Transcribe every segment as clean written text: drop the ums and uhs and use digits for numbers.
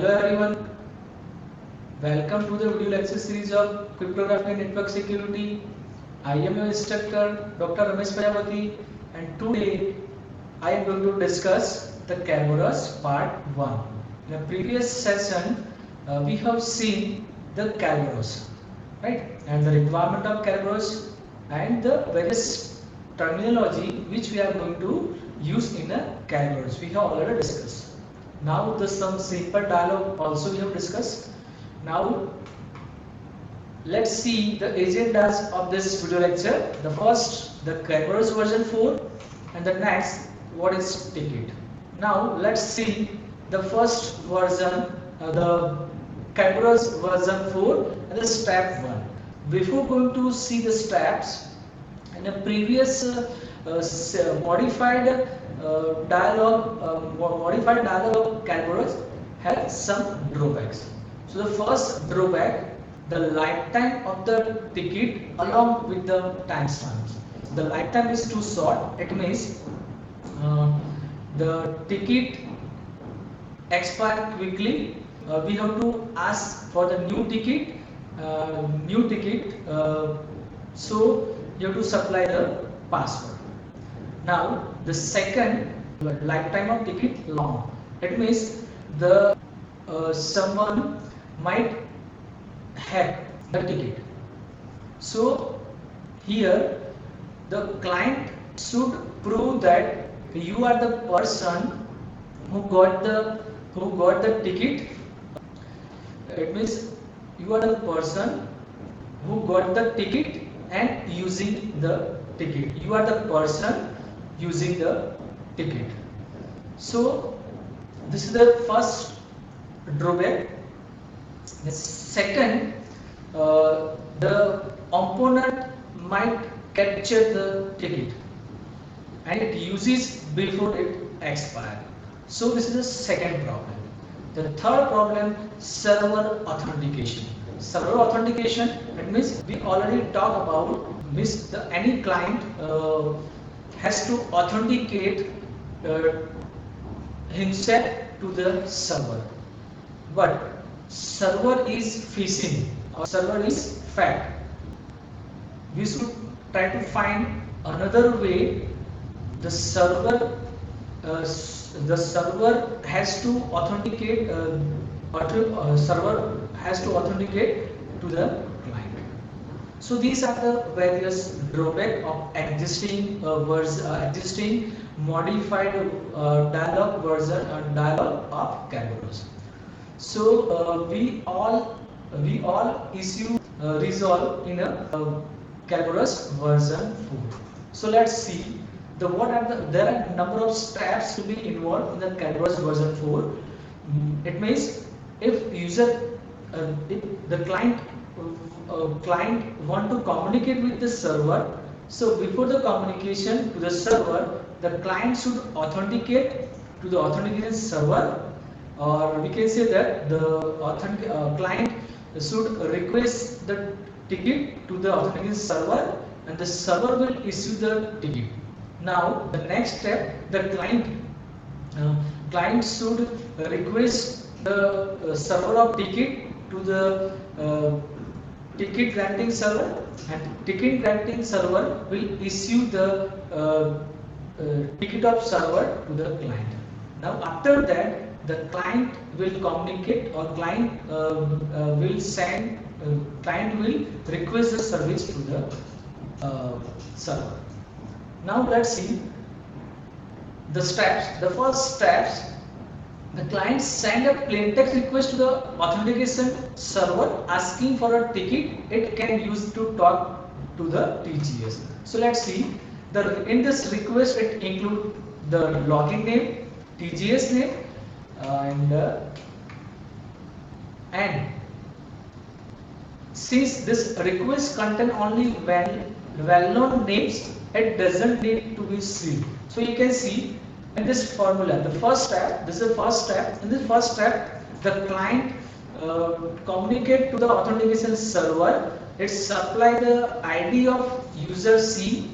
Hello everyone, welcome to the video lecture series of Cryptography and Network Security. I am your instructor Dr. Ramesh Prajapati, and today I am going to discuss the Kerberos part 1. In the previous session we have seen the Kerberos, right, and the requirement of Kerberos and the various terminology which we are going to use in a Kerberos. We have already discussed. Now the some simple dialogue also we have discussed. Now let's see the agendas of this video lecture. The first, the Kerberos version 4, and the next, what is ticket. Now let's see the first version, the Kerberos version 4 and the step 1. Before going to see the steps, in a previous modified dialogue of Kerberos had some drawbacks. So the first drawback, the lifetime of the ticket along with the timestamps. The lifetime is too short. It means the ticket expire quickly. We have to ask for the new ticket. So you have to supply the password. Now the second, lifetime of ticket long. It means the someone might hack the ticket. So here the client should prove that you are the person who got the ticket. It means you are the person who got the ticket and using the ticket. You are the person using the ticket. So this is the first drawback. The second, the opponent might capture the ticket and it uses before it expires. So this is the second problem. The third problem, server authentication. Server authentication, it means we already talked about, means any client has to authenticate himself to the server, but server is phishing or server is fake. We should try to find another way. The server has to authenticate. Server has to authenticate to the client. So these are the various drawbacks of existing modified dialog version dialog of Kerberos. So we all issue resolve in a Kerberos version 4. So let's see there are number of steps to be involved in the Kerberos version 4. It means if the client want to communicate with the server, so before the communication to the server, the client should authenticate to the authentication server, or we can say that the client should request the ticket to the authentication server and the server will issue the ticket. Now the next step, the client should request the server of ticket to the ticket granting server, and ticket granting server will issue the ticket of server to the client. Now after that, the client will communicate, or client will request the service to the server. Now let's see the steps. The first steps, the client send a plain text request to the authentication server asking for a ticket it can use to talk to the TGS. So let's see, in this request it include the login name, TGS name, and since this request contain only well-known names, it doesn't need to be sealed. So you can see in this formula, the first step, this is the first step. In this first step, the client communicate to the authentication server. It supply the ID of user C,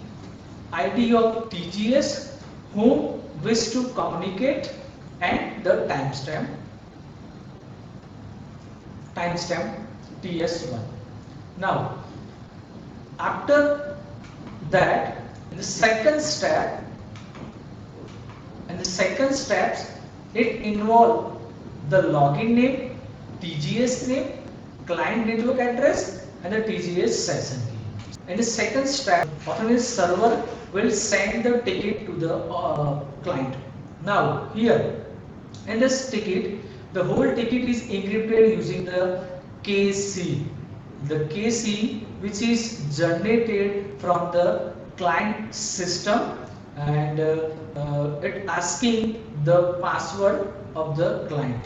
ID of TGS, whom wish to communicate, and the timestamp. timestamp TS1. Now, after that, in the second step, it involves the login name, TGS name, client network address, and the TGS session key. In the second step, authorized server will send the ticket to the client. Now here, in this ticket, the whole ticket is encrypted using the KC. The KC which is generated from the client system, and it asking the password of the client,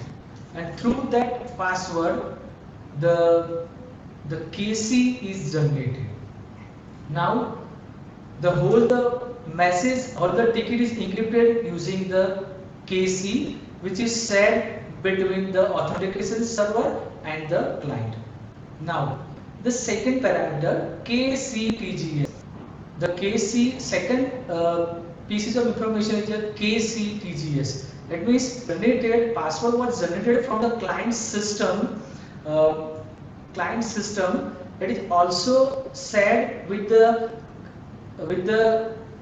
and through that password the KC is generated. Now the message or the ticket is encrypted using the KC, which is shared between the authentication server and the client. Now the second parameter, KCTGS. The KC second pieces of information is the KCTGS. That means generated password was generated from the client system. It is also shared with the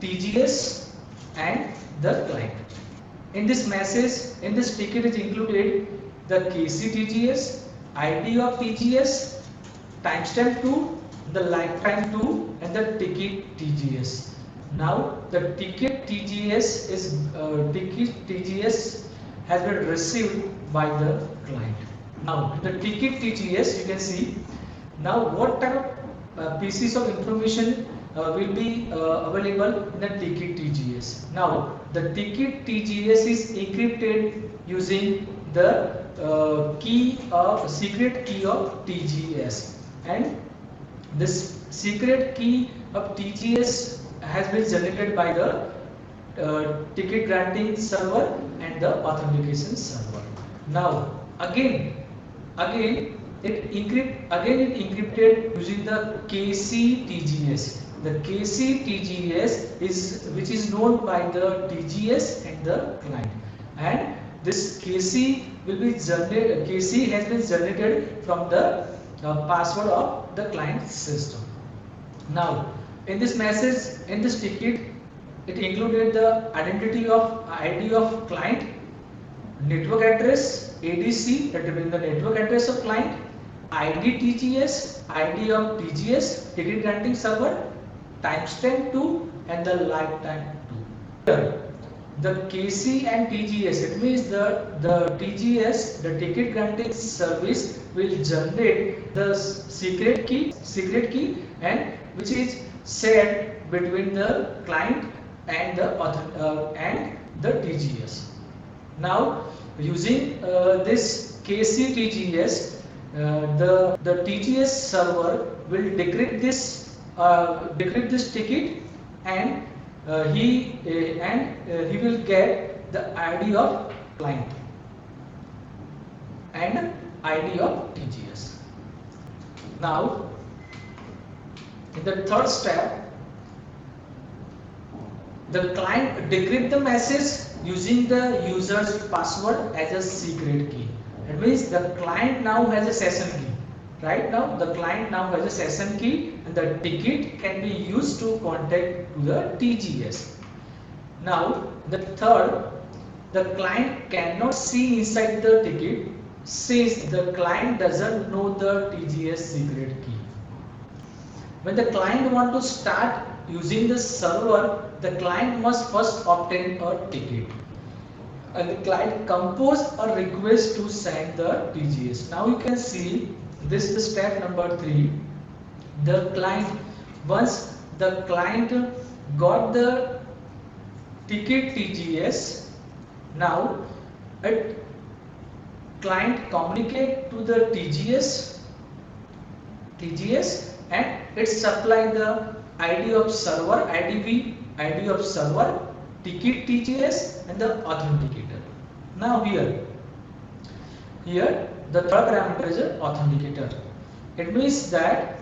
TGS and the client. In this message, in this ticket is included the KCTGS, ID of TGS, timestamp 2, the lifetime 2, and the ticket TGS. Now the ticket TGS has been received by the client. Now the ticket TGS, you can see now what type of pieces of information will be available in the ticket TGS. Now the ticket TGS is encrypted using the secret key of TGS, and this secret key of TGS has been generated by the ticket granting server and the authentication server. Now again it encrypted using the KCTGS. The KCTGS which is known by the TGS and the client, and this KC has been generated from the password of the client system. Now in this message, in this ticket, it included the ID of client, network address ADC, that is the network address of client, ID TGS, ID of TGS, ticket granting server, timestamp 2, and the lifetime 2. Here, the KC and TGS, it means the TGS, the ticket granting service, will generate the secret key, and which is shared between the client and the TGS. Now using this KCTGS, the TGS server will decrypt this ticket, and he will get the ID of client and ID of TGS. Now in the third step, the client decrypt the message using the user's password as a secret key. That means the client now has a session key. Right now the client now has a session key, and the ticket can be used to contact to the TGS. Now the third, the client cannot see inside the ticket since the client doesn't know the TGS secret key. When the client wants to start using the server, the client must first obtain a ticket, and the client compose a request to send the TGS. Now you can see this is step number 3. The client, once the client got the ticket TGS, now client communicate to the TGS, and it supply the ID of server, ID of server, ticket TGS, and the authenticator. Now here the third parameter is an authenticator. It means that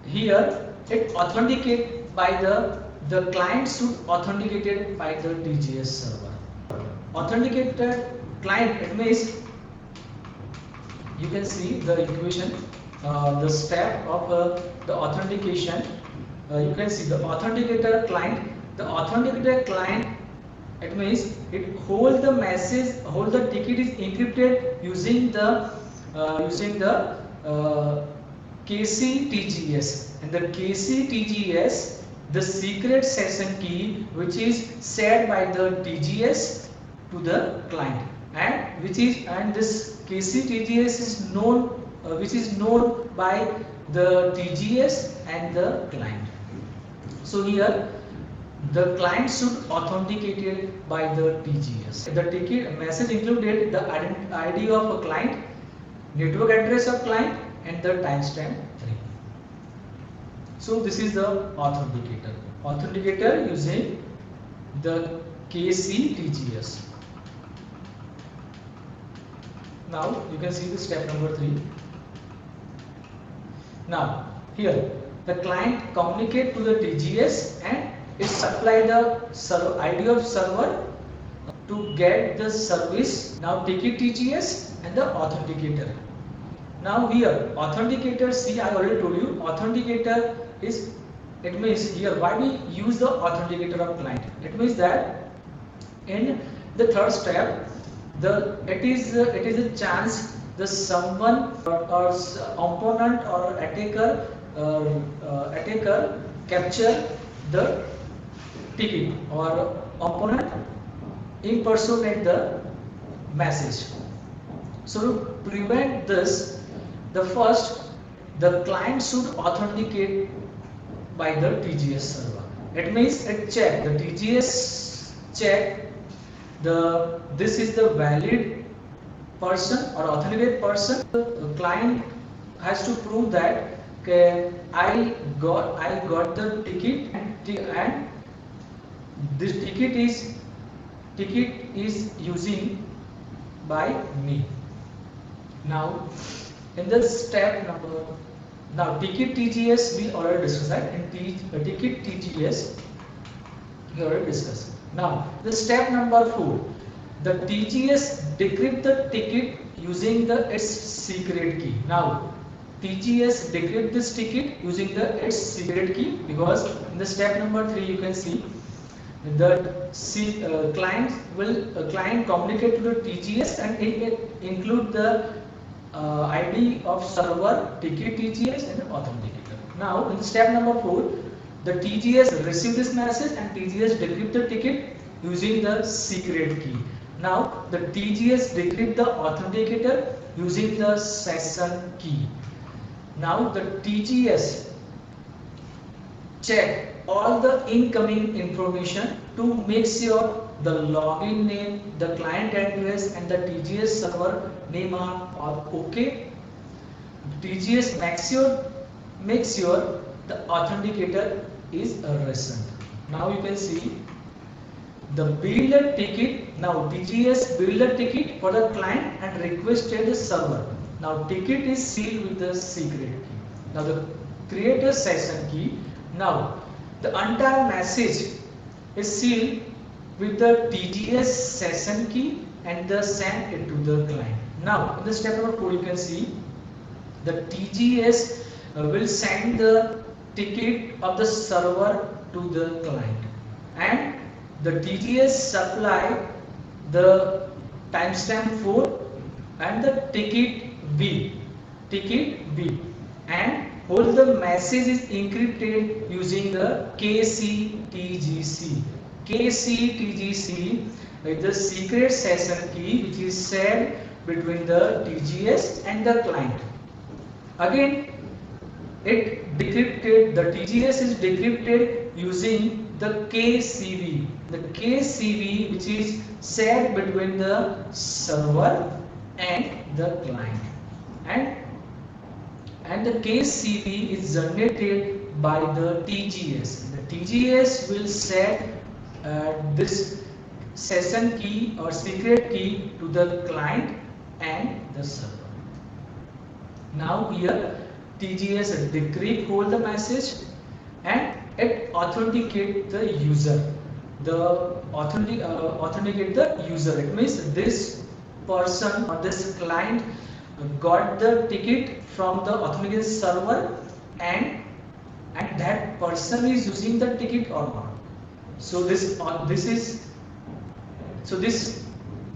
here it authenticate by the client should authenticate it by the TGS server. Authenticated client, it means you can see the equation, the step of the authentication. You can see the authenticator client. The authenticator client, it means it hold the message, hold the ticket is encrypted using the KCTGS, and the KCTGS, the secret session key, which is set by the TGS to the client, and this KCTGS is known, which is known by the TGS and the client. So here the client should authenticate by the TGS. The ticket message included the ID of a client, network address of client, and the timestamp 3. So this is the authenticator. Authenticator using the KCTGS. Now you can see the step number 3. Now here the client communicate to the TGS and it supply the ID of server to get the service. Now ticket TGS and the authenticator. Now here authenticator, see I already told you authenticator is, it means here why we use the authenticator of client. It means that in the third step it is a chance the someone or opponent or attacker capture the ticket or opponent impersonate the message. So to prevent this, the client should authenticate by the TGS server. It means it check, the TGS check this is the valid person or authenticated person. The client has to prove that I got the ticket and this ticket is using by me. Now in the step number, now ticket TGS we already discussed that, and ticket TGS we already discussed. Now the step number 4, the TGS decrypt the ticket using its secret key. Now TGS decrypt this ticket using its secret key, because in the step number 3 you can see the client communicate to the TGS and it include the ID of server, ticket TGS and authenticator. Now in step number 4, the TGS receive this message and TGS decrypt the ticket using the secret key. Now the TGS decrypt the authenticator using the session key. Now the TGS check all the incoming information to make sure the login name, the client address and the TGS server name are okay. TGS make sure the authenticator is recent. Now you can see the build a ticket. Now TGS build a ticket for the client and requested the server. Now ticket is sealed with the secret key. Now the create a session key. Now the entire message is sealed with the TGS session key and send it to the client. Now in the step number 4 you can see the TGS will send the ticket of the server to the client, and the TGS supply the timestamp 4 and the ticket B, and hold the message is encrypted using the KCTGC. KCTGC is the secret session key which is shared between the TGS and the client. Again, it decrypted, the TGS is decrypted using the KCV. The KCV which is shared between the server and the client. And the KCV is generated by the TGS. The TGS will set this session key or secret key to the client and the server. Now here TGS decrypt hold the message and it authenticate the user. Authenticate the user. It means this person or this client got the ticket from the authentication server, and that person is using the ticket or not. So this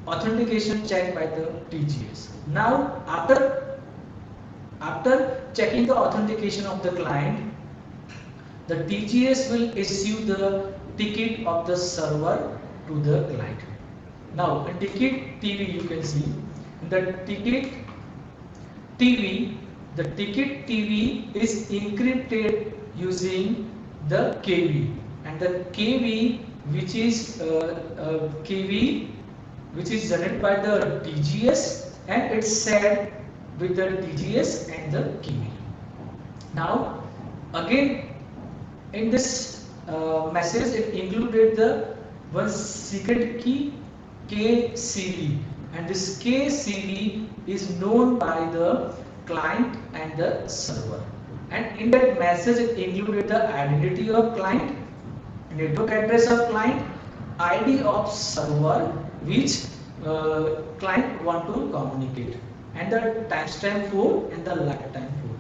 authentication checked by the TGS. Now after checking the authentication of the client, the TGS will issue the ticket of the server to the client. Now in ticket TV you can see the ticket TV, the ticket TV is encrypted using the KV, and the KV which is KV which is generated by the TGS, and it's shared with the TGS and the KV. Now again in this message it included the one secret key KCV, and this KCV is known by the client and the server, and in that message it included the identity of client, network address of client, ID of server which client want to communicate, and the timestamp for and the lifetime for.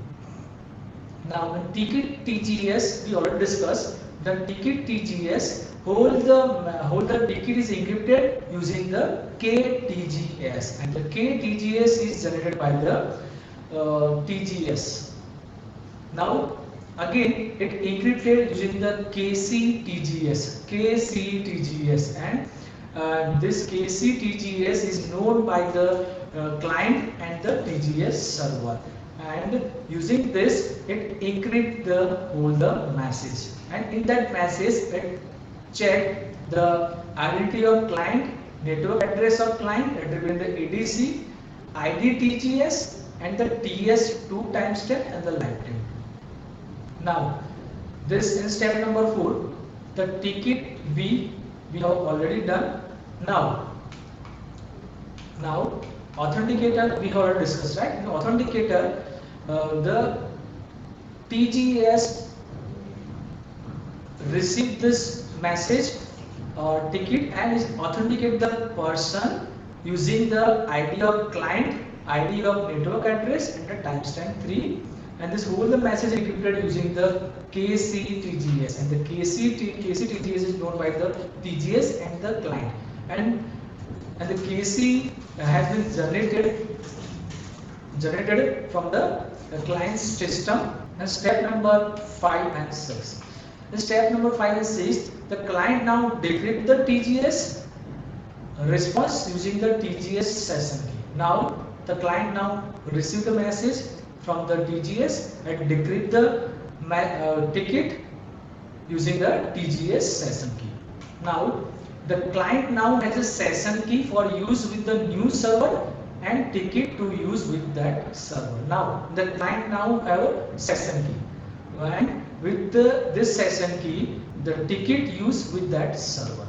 Now in ticket TGS we already discussed, the ticket TGS hold the ticket is encrypted using the KTGS, and the KTGS is generated by the TGS. Now again it encrypted using the KCTGS, and this KCTGS is known by the client and the TGS server, and using this it encrypt the whole the message, and in that message it check the identity of client, network address of client attributed the ADC, ID TGS, and the TS2 timestamp and the lifetime. Now this in step number 4, the ticket we have already done. Now authenticator we have already discussed, right? In authenticator the TGS receive this message or ticket and is authenticate the person using the ID of client, ID of network address, and the timestamp 3, and this whole the message encrypted using the KCTGS, and the KCTGS is known by the TGS and the client, and the KC has been generated from the client's system. And step number 5 and 6. In step number 5 and 6, the client now decrypt the TGS response using the TGS session key. Now the client now receive the message from the TGS and decrypt the ticket using the TGS session key. Now the client now has a session key for use with the new server and ticket to use with that server. Now the client now have a session key, and with this session key the ticket used with that server.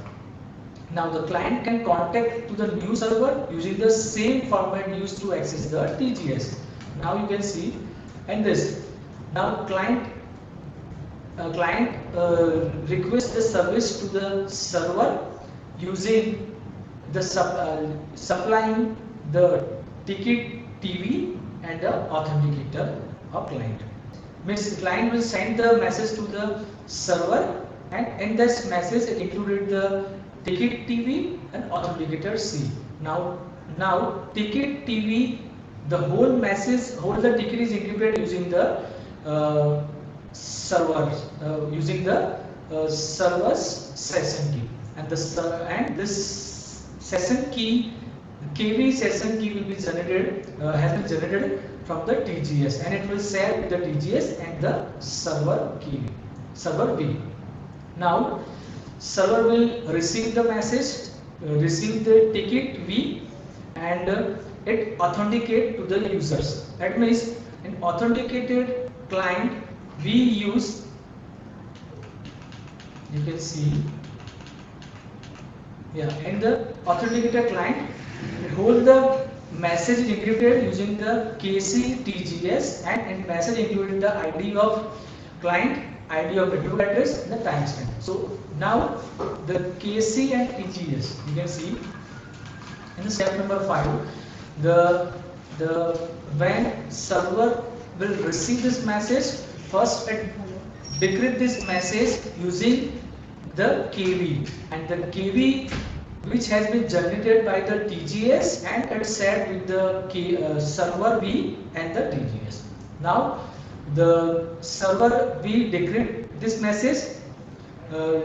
Now the client can contact to the new server using the same format used to access the TGS. Now you can see, and this now client requests the service to the server using the supplying the ticket TV and the authenticator of client. Means the client will send the message to the server, and in this message it included the ticket TV and authenticator C. Now ticket TV, the whole message, whole the ticket is encrypted using the server using the server's session key, and this session key, KV session key will be generated has been generated from the TGS, and it will share with the TGS and the server V. Now server will receive the message, receive the ticket V, and it authenticate to the users. That means in authenticated client we use, you can see, in the authenticated client hold the message is encrypted using the KCTGS, and in message included the ID of client, ID of network address, and the timestamp. So now the KC and TGS, you can see in the step number 5, the the when server will receive this message, first it decrypt this message using the KV, and the KV which has been generated by the TGS and it's shared with the server V and the TGS. Now the server V decrypt this message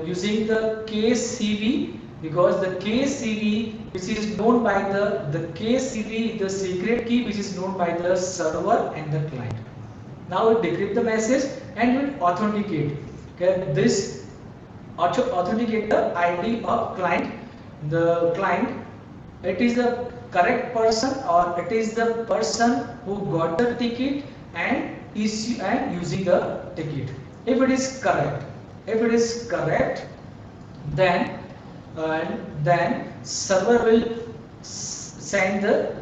using the KCV, because the KCV which is known by the KCV, the secret key which is known by the server and the client. Now it decrypt the message and will authenticate. Okay, this authenticate the ID of client. The client, it is the correct person or it is the person who got the ticket and is using the ticket. If it is correct, then server will send the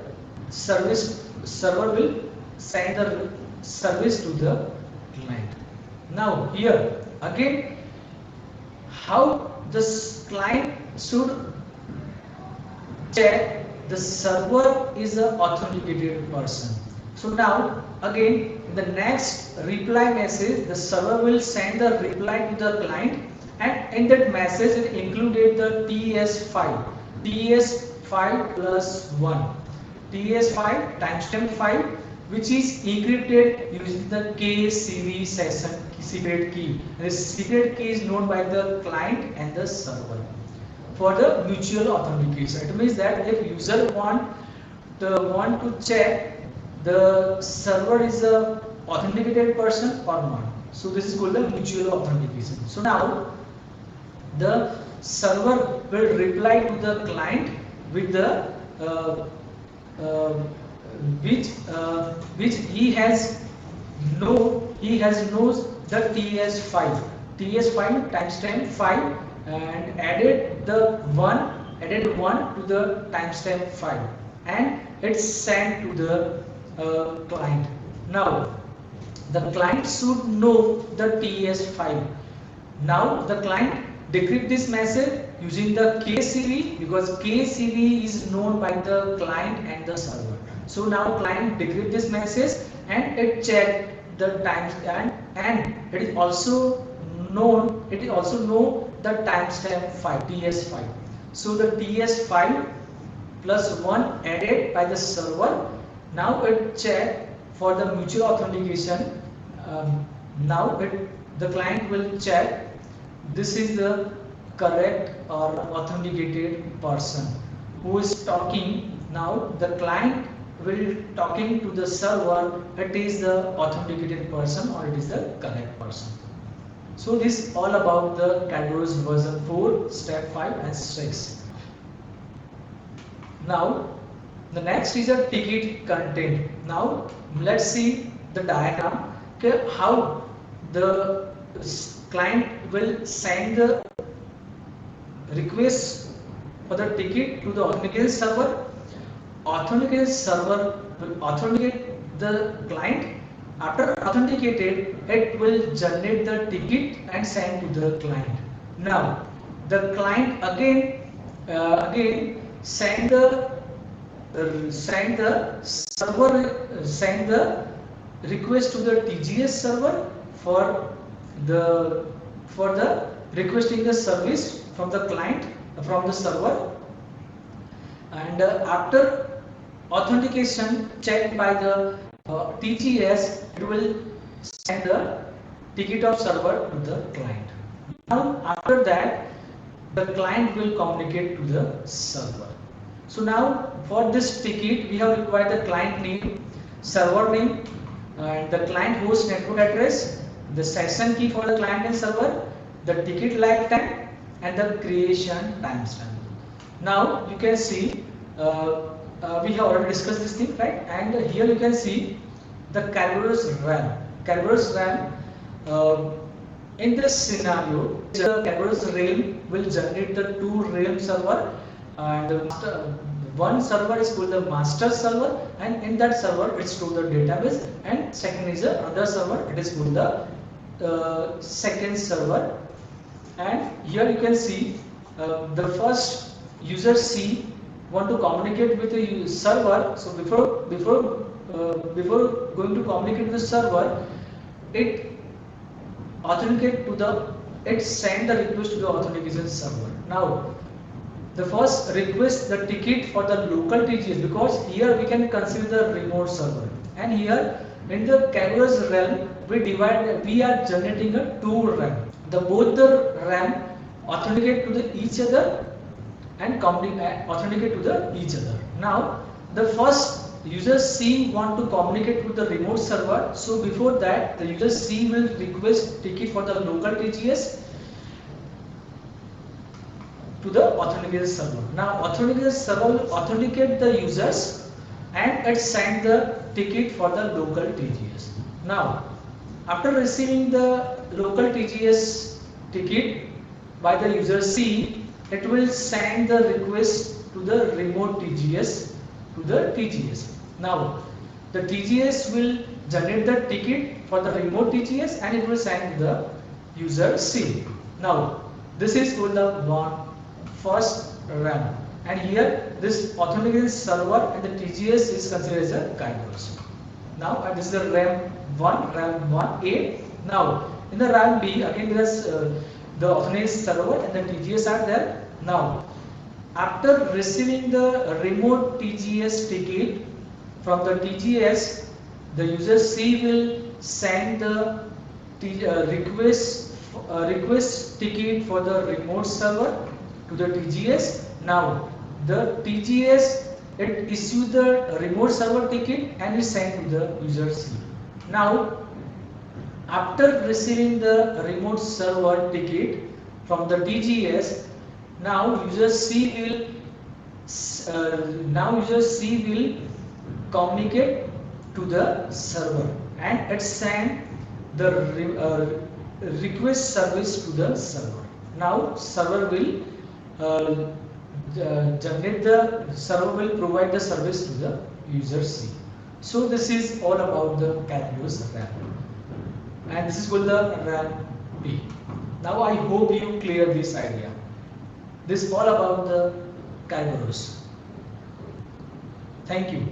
service. Server will send the service to the client. Now here again, how this client should check the server is an authenticated person. So now again, in the next reply message, the server will send the reply to the client, and in that message it included the TS file, TS file plus 1, TS file timestamp file, which is encrypted using the KCV session secret key. And this secret key is known by the client and the server for the mutual authentication. It means that if user want to check the server is a authenticated person or not, so this is called the mutual authentication. So now the server will reply to the client with the which he has knows the TS file timestamp file, and added one to the timestamp file, and it's sent to the client. Now the client should know the TS file. Now the client decrypt this message using the KCV, because KCV is known by the client and the server. So now client decrypt this message and it check the times, and it is also know the timestamp file, TS file. So the TS file plus 1 added by the server. Now it check for the mutual authentication. Now the client will check this is the correct or authenticated person who is talking. Now the client will talking to the server, it is the authenticated person or it is the correct person. So this is all about the Kerberos version 4, step 5 and 6. Now the next is a ticket content. Now let's see the diagram. Okay, how the client will send the request for the ticket to the authenticated server. Authenticated server will authenticate the client. After authenticated, it will generate the ticket and send to the client. Now the client again send the request to the TGS server for the requesting the service from the client from the server, and after authentication checked by the TGS, it will send the ticket of server to the client. Now after that, the client will communicate to the server. So now for this ticket we have required the client name, server name, and the client host network address, the session key for the client and server, the ticket lifetime, and the creation timestamp. Now you can see we have already discussed this thing, right? And here you can see the Kerberos RAM. Kerberos RAM, in this scenario, the Kerberos RAM will generate the 2 RAM server, and one server is called the master server, and in that server it stores the database, and second is another server, it is called the second server. And here you can see the first user C want to communicate with the server, so before going to communicate with the server, it authenticate to the it send the request to the authentication server. Now the first request the ticket for the local TGS, because here we can consider the remote server, and here in the Kerberos realm we are generating a two RAM. The both the RAM authenticate to the each other and authenticate to the each other. Now the first user C want to communicate with the remote server, so before that the user C will request ticket for the local TGS to the authentication server. Now authentication server will authenticate the users and it send the ticket for the local TGS. Now after receiving the local TGS ticket by the user C, it will send the request to the remote TGS to the TGS. Now the TGS will generate the ticket for the remote TGS and it will send to the user C. Now this is called the first RAM, and here this authentication server and the TGS is considered as a Kerberos. Now this is the RAM 1A. Now in the RAM B, again there is the authentication server and the TGS are there. Now after receiving the remote TGS ticket from the TGS, the user C will send the request ticket for the remote server to the TGS. Now the TGS it issue the remote server ticket and is sent to the user C. Now after receiving the remote server ticket from the TGS, now user C will communicate to the server and it send the request service to the server. Now server will server will provide the service to the user C. So this is all about the Kerberos RAM, and this is called the RAM B. Now I hope you clear this idea. This is all about the Kerberos. Thank you.